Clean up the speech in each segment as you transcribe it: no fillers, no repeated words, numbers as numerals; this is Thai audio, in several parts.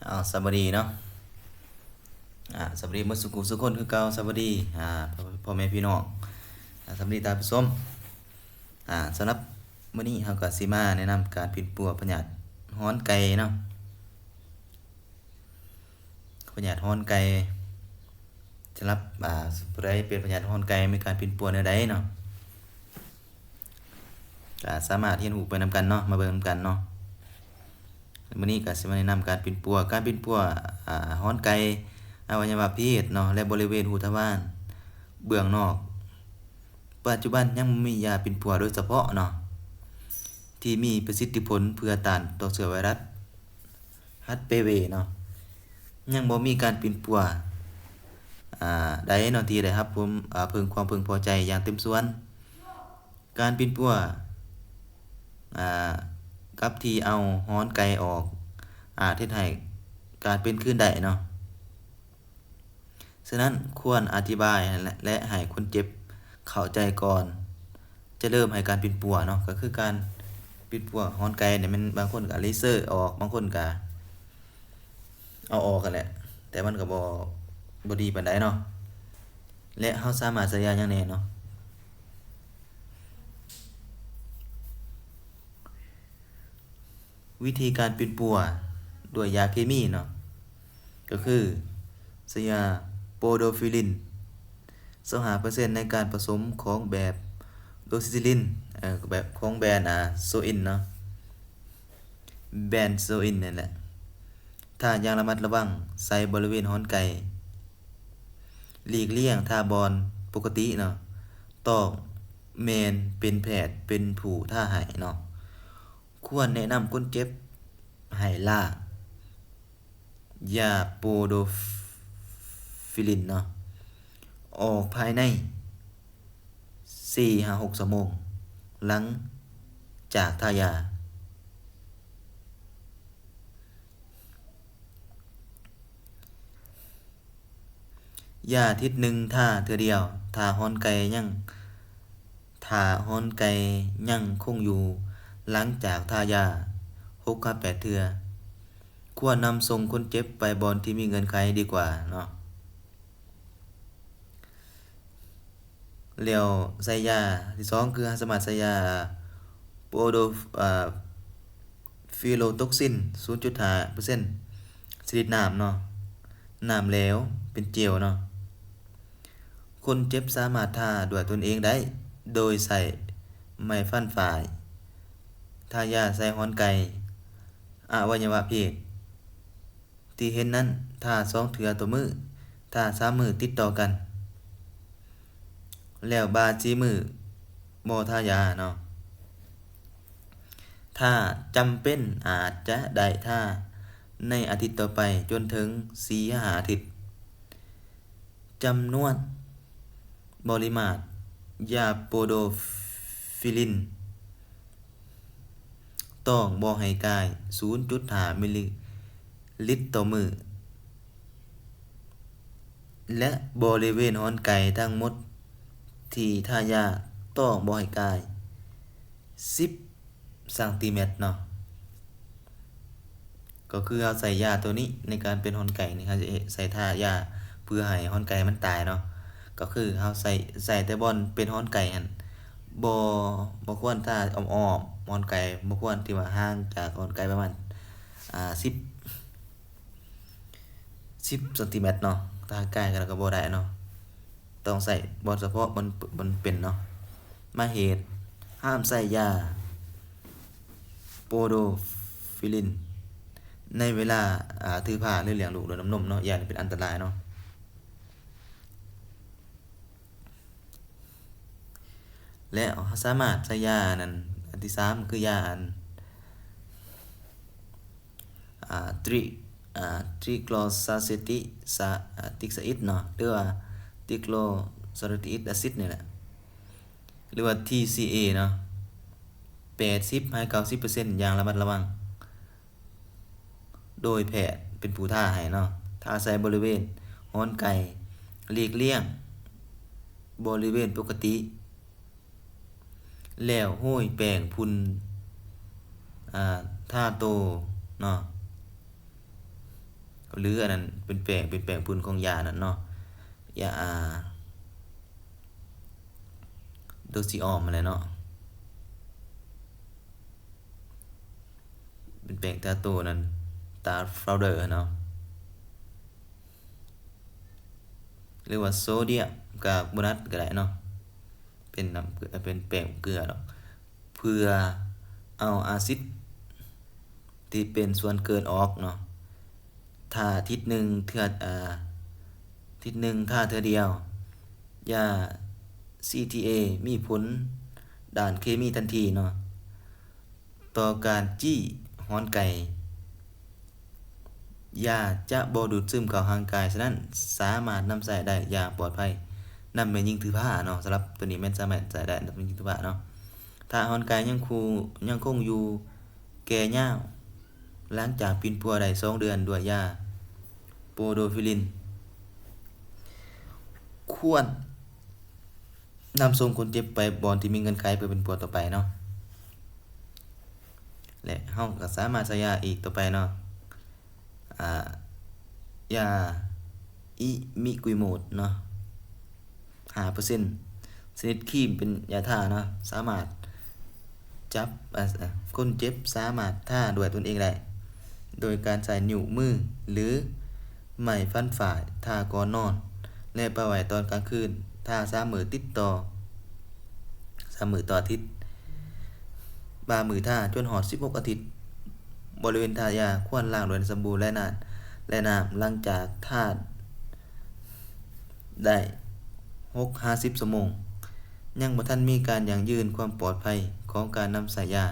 สวัสดีเนาะสวัสดีมื้อสุขคนคือเก่าสวัสดีพ่อแม่พี่น้องสวัสดีตาผู้ชมสำหรับมื้อนี้เราก็สิมาแนะนำการปิ่นปัวพญาติฮ้อนไก่เนาะพญาติฮ้อนไก่สำหรับผู้ใดเป็นพญาติฮ้อนไก่มีการปิ่นปัวแนวใดเนาะก็สามารถเรียนรู้ไปนำกันเนาะมาเบิ่งนำกันเนาะมื้อนี้ก็สิมาแนะนำการปิ่นปัวฮ้อนไก่อวัยวะเพศเนาะและบริเวณหูทวารเบื้องนอก ปัจจุบันยังบ่มียาปิ่นปัวโดยเฉพาะเนาะที่มีประสิทธิผลเพื่อต้านต่อเชื้อไวรัส HPV เนาะยังบ่มีการปิ่นปัวใดเนาะที่ได้รับผมพึงพอใจอย่างเต็มส่วน การปิ่นปัวอ่ากับที่เอาฮ้อนไก่ออกเฮ็ดให้การเป็นขึ้นได้เนาะฉะนั้นควรอธิบายและให้คนเจ็บเข้าใจก่อน จะเริ่มให้การปิ่นปัวเนาะก็คือการปิ่นปัวฮ้อนไก่เนี่ยมันบางคนก็เลเซอร์ออกบางคนก็เอาออกกันแหละแต่มันก็บ่ดีปานใดเนาะและเราสามารถใช้ยาหยังแหน่เนาะวิธีการปิ่นปัวด้วยยาเคมีเนาะก็คือใช้ยาโพโดฟิลิน25%ในการผสมของแบบโดซิซิลินแบบของแบรนด์โซอินเนาะแบรนด์โซอินนั่นแหละ ถ้ายังระมัดระวังใส่บริเวณฮ้อนไก่หลีกเลี่ยงท่าบอลปกติเนาะต้องแมนเป็นแพทย์เป็นผู้ท่าให้เนาะควรแนะนำคนเจ็บให้ลากยาโปโดฟิลินเนาะออกภายใน4-6ชั่วโมงหลังจากทายา ยาอาทิตย์หนึ่งท่าเทื่อเดียวถ้าฮ้อนไก่ยังถ้าฮ้อนไก่ยังคงอยู่หลังจากทายา6-8เทื่อควรนำส่งคนเจ็บไปบอนที่มีเงื่อนไขดีกว่าเนาะแล้วใส่ยาที่สองคือสามารถใส่ยาโปโดอ่าฟิโลท็อกซิน0.5%ชนิดน้ำเนาะน้ำเหลวเป็นเจลเนาะ คนเจ็บสามารถทาด้วยตนเองได้ โดยใส่ไม้ฟันฝ่ายทายาใส่ฮ้อนไก่อวัยวะเพศที่เห็นนั้นทา2เทื่อต่อมื้อทา3มื้อติดต่อกัน แล้วบาด4มื้อบ่ทายาเนาะถ้าจำเป็นอาจจะได้ทาในอาทิตย์ต่อไปจนถึง4-5อาทิตย์จำนวนปริมาตรยาโปโดฟิลิน ต้องบ่ให้กาย0.5มิลลิลิตรต่อมื้อและบริเวณฮ้อนไก่ทั้งหมดที่ทายาต้องบ่ให้กาย10ซนติเมตรเนาะก็คือเราใส่ยาตัวนี้ในการเป็นฮ้อนไก่นี่เราจะใส่ทายาเพื่อให้ฮ้อนไก่มันตายเนาะก็คือเราใส่แต่บอนเป็นฮ้อนไก่หั่นบ่บ่ควรท่าอ้อมๆฮ้อนไก่บ่ควรที่ว่าห่างจากฮ้อนไก่ประมาณ10 10 เซนติเมตรเนาะถ้าใกล้กันก็บ่ได้เนาะต้องใส่บอนเฉพาะบอนเป็นเนาะมาเหตุห้ามใส่ยาโปโดฟิลินในเวลาถือผ้าหรือเลี้ยงลูกด้วยน้ำนมเนาะอย่าเป็นอันตรายเนาะและสามารถใช้ยานั้นอันที่3คือยาอันตริทริกลอซาเซติซาติกซาอิดเนาะหรือว่าติกโลซาริติกแอซิดนี่แหละหรือว่า TCA เนาะ80-90%อย่างระมัดระวัง โดยแพทย์เป็นผู้ท่าให้เนาะทาใส่บริเวณฮ้อนไก่หลีกเลี่ยงบริเวณปกติแล้วโห้ยแป้งพุ่นท่าโตเนาะ หรืออันนั้นเป็นแป้งฝุ่นของยานั่นเนาะยาโดซิออมอะไรเนาะเป็นแป้งตาโตนั่นตาฟลาวเดอร์เนาะหรือว่าโซเดียมการ์บอนัตก็ได้เนาะเป็นน้ำเป็นแป้งเกลือเนาะเพื่อเอาอาซิดที่เป็นส่วนเกินออกเนาะถ้าทิศหนึ่งเทือทิศหนึ่งถ้าเทือเดียวยา CTA มีผลด้านเคมีทันทีเนาะต่อการจี้ฮ้อนไก่ยาจะบ่ดูดซึมเข้าร่างกายฉะนั้นสามารถนำใช้ได้อย่างปลอดภัยนำไปยิงถือผ้าเนาะสำหรับตัวนี้แม่นสามารถใช้ได้นำไปยิงถือผ้าเนาะถ้าฮ้อนไก่ยังคงอยู่แก่ยาวหลังจากปินปัวได้2เดือนด้วยยาโปโดฟิลินควรนำส่งคนเจ็บไปบอนที่มีเงื่อนไขเพื่อเป็นปัวต่อไปเนาะและเฮาก็สามารถใช้ยาอีกต่อไปเนาะยาอิมิกุยโมดเนาะ5%ชนิดครีมเป็นยาทาเนาะสามารถจับคนเจ็บสามารถทาด้วยตนเองได้โดยการใส่นิ้วมือหรือไม้ฟันฝ่ายทาก่อนนอนและปล่อยไว้ตอนกลางคืนทา3 มื้อติดต่อ3 มื้อต่ออาทิตย์บางมื้อทาจนฮอด16 อาทิตย์บริเวณทายาควรล้างด้วยสบู่และน้ำหลังจากทาได้50 ชั่วโมงยังบ่ทันมีการยั่งยืนความปลอดภัยของการนำใช้ยา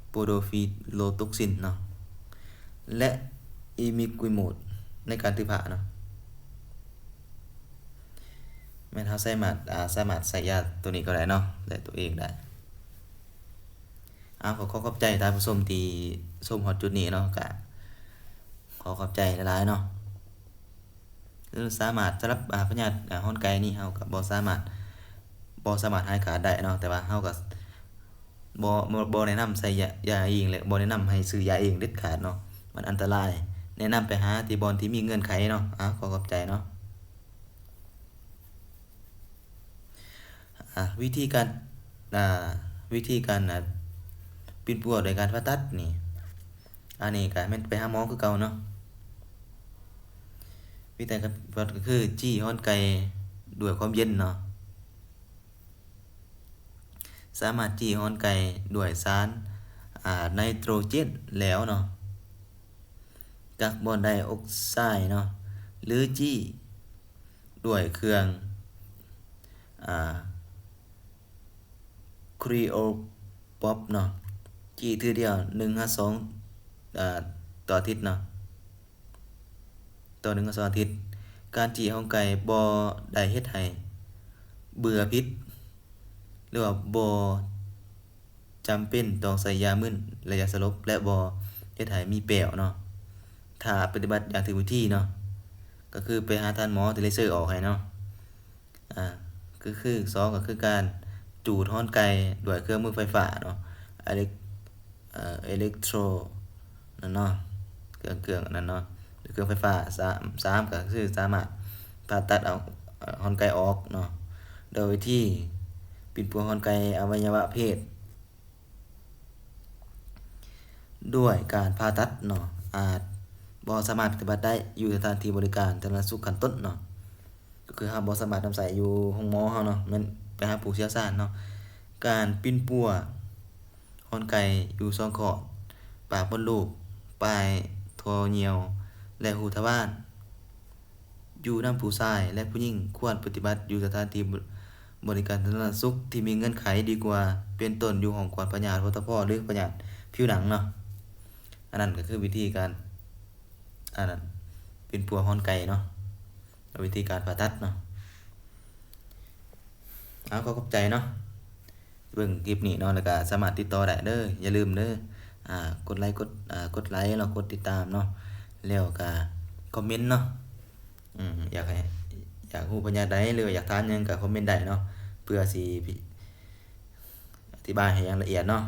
โปรโดฟิโลท็อกซินเนาะและอิมิกุยโมดในการถือผ้าเนาะแม่นเฮาสามารถใช้ยาตัวนี้ก็ได้เนาะได้ตัวเองได้ขอขอบใจท่านผู้ชมที่ชมฮอดจุดนี้เนาะก็ขอขอบใจหลายๆเนาะคือสามารถสำหรับพยาธิฮ้อนไก่นี่เฮาก็บ่สามารถหายขาดได้เนาะแต่ว่าเฮาก็บ่แนะนำใช้ยาเองและบ่แนะนำให้ซื้อยาเองเด็ดขาดเนาะมันอันตรายแนะนำไปหาที่บ่อนที่มีเงื่อนไขเนาะขอขอบใจเนาะวิธีการอ่าวิธีการปิดปัวโดยการผ่าตัดนี่อันนี้ก็แม่นไปหาหมอคือเก่าเนาะวิธีการผ่าตัดก็คือจี้ฮ้อนไก่ด้วยความเย็นเนาะสามารถจี้ฮ้อนไก่ด้วยสารไนโตรเจนแล้วเนาะคาร์บอนไดออกไซด์เนาะหรือจี้ด้วยเครื่องครีโอป๊อปเนาะจี้ทีเดียว1-2ต่ออาทิตย์เนาะต่อ1-2อาทิตย์การจี้ของไก่บ่ได้เฮ็ดให้เบื่อพิษหรือว่าบ่จำเป็นต้องใส่ยามึนและยาสลบและบ่เฮ็ดให้มีแป้วเนาะถ้าปฏิบัติอย่างถูกวิธีเนาะก็คือไปหาท่านหมอที่เลเซอร์ออกให้เนาะอ่าก็คือ2ก็คือการจูดฮ้อนไก่ด้วยเครื่องมือไฟฟ้าเนาะอิเล็กอิเล็กโทรนั่นเนาะเครื่องอันนั้นเนาะหรือเครื่องไฟฟ้า3ก็คือสามารถผ่าตัดเอาฮ้อนไก่ออกเนาะโดยวิธีปิดปัวฮ้อนไก่อวัยวะเพศด้วยการผ่าตัดเนาะอาจบ่สามารถปฏิบัติได้อยู่สถานที่บริการสาธารณสุขขั้นต้นเนาะก็คือเฮาบ่สามารถนำใช้อยู่ห้องหมอเฮาเนาะแม่นไปหาผู้เชี่ยวชาญเนาะการปิ้นปัวฮ้อนไก่อยู่2ข้อปากมดลูกปลายทวารเหนียวและหูทวารอยู่นำผู้ชายและผู้หญิงควรปฏิบัติอยู่สถานที่บริการสาธารณสุขที่มีเงื่อนไขดีกว่าเป็นต้นอยู่ห้องกวดพยาธิวัตพหรือพยาธิผิวหนังเนาะอันนั้นก็คือวิธีการอันนั้นเป็นปัวฮ้อนไก่เนาะวิธีการผ่าตัดเนาะขอขอบใจเนาะเบิ่งคลิปนี้เนาะแล้วก็สามารถติดต่อได้เด้ออย่าลืมเด้อกดไลค์กดไลค์แล้วกดติดตามเนาะแล้วก็คอมเมนต์เนาะอยากรู้ปัญญาใดหรืออยากถามหยังก็คอมเมนต์ได้เนาะเพื่อสิอธิบายให้อย่างละเอียดเนาะ